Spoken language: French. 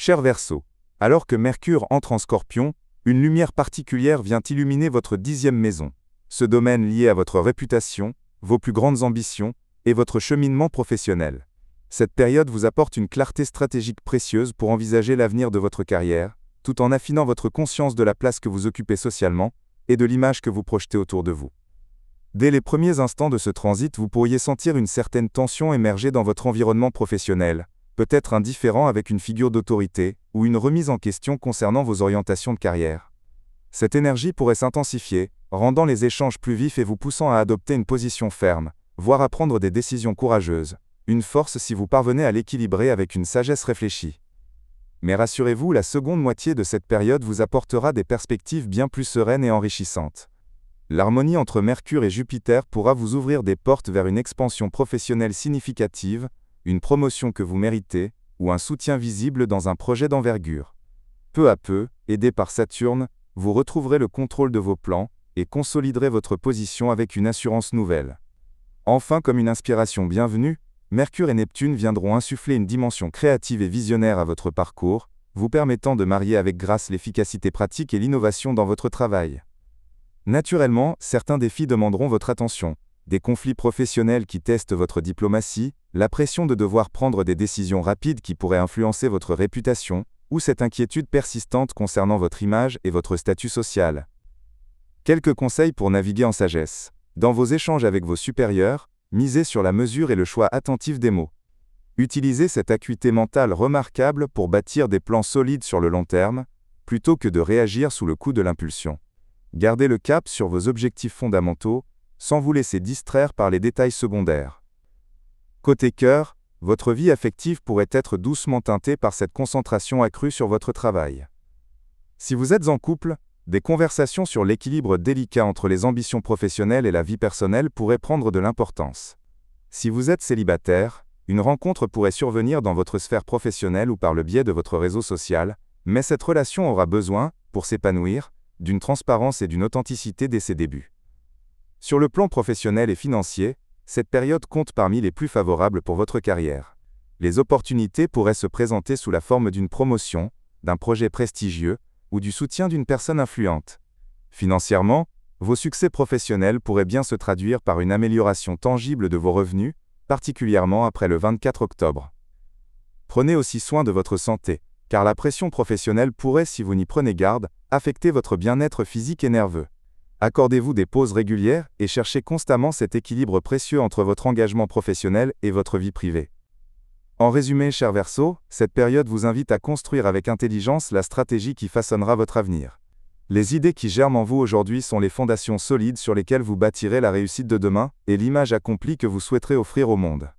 Cher Verseau, alors que Mercure entre en Scorpion, une lumière particulière vient illuminer votre 10e maison, ce domaine lié à votre réputation, vos plus grandes ambitions et votre cheminement professionnel. Cette période vous apporte une clarté stratégique précieuse pour envisager l'avenir de votre carrière, tout en affinant votre conscience de la place que vous occupez socialement et de l'image que vous projetez autour de vous. Dès les premiers instants de ce transit, vous pourriez sentir une certaine tension émerger dans votre environnement professionnel, peut-être un différend avec une figure d'autorité ou une remise en question concernant vos orientations de carrière. Cette énergie pourrait s'intensifier, rendant les échanges plus vifs et vous poussant à adopter une position ferme, voire à prendre des décisions courageuses, une force si vous parvenez à l'équilibrer avec une sagesse réfléchie. Mais rassurez-vous, la seconde moitié de cette période vous apportera des perspectives bien plus sereines et enrichissantes. L'harmonie entre Mercure et Jupiter pourra vous ouvrir des portes vers une expansion professionnelle significative, une promotion que vous méritez, ou un soutien visible dans un projet d'envergure. Peu à peu, aidé par Saturne, vous retrouverez le contrôle de vos plans, et consoliderez votre position avec une assurance nouvelle. Enfin, comme une inspiration bienvenue, Mercure et Neptune viendront insuffler une dimension créative et visionnaire à votre parcours, vous permettant de marier avec grâce l'efficacité pratique et l'innovation dans votre travail. Naturellement, certains défis demanderont votre attention. Des conflits professionnels qui testent votre diplomatie, la pression de devoir prendre des décisions rapides qui pourraient influencer votre réputation, ou cette inquiétude persistante concernant votre image et votre statut social. Quelques conseils pour naviguer en sagesse. Dans vos échanges avec vos supérieurs, misez sur la mesure et le choix attentif des mots. Utilisez cette acuité mentale remarquable pour bâtir des plans solides sur le long terme, plutôt que de réagir sous le coup de l'impulsion. Gardez le cap sur vos objectifs fondamentaux, sans vous laisser distraire par les détails secondaires. Côté cœur, votre vie affective pourrait être doucement teintée par cette concentration accrue sur votre travail. Si vous êtes en couple, des conversations sur l'équilibre délicat entre les ambitions professionnelles et la vie personnelle pourraient prendre de l'importance. Si vous êtes célibataire, une rencontre pourrait survenir dans votre sphère professionnelle ou par le biais de votre réseau social, mais cette relation aura besoin, pour s'épanouir, d'une transparence et d'une authenticité dès ses débuts. Sur le plan professionnel et financier, cette période compte parmi les plus favorables pour votre carrière. Les opportunités pourraient se présenter sous la forme d'une promotion, d'un projet prestigieux, ou du soutien d'une personne influente. Financièrement, vos succès professionnels pourraient bien se traduire par une amélioration tangible de vos revenus, particulièrement après le 24 octobre. Prenez aussi soin de votre santé, car la pression professionnelle pourrait, si vous n'y prenez garde, affecter votre bien-être physique et nerveux. Accordez-vous des pauses régulières et cherchez constamment cet équilibre précieux entre votre engagement professionnel et votre vie privée. En résumé, cher Verseau, cette période vous invite à construire avec intelligence la stratégie qui façonnera votre avenir. Les idées qui germent en vous aujourd'hui sont les fondations solides sur lesquelles vous bâtirez la réussite de demain et l'image accomplie que vous souhaiterez offrir au monde.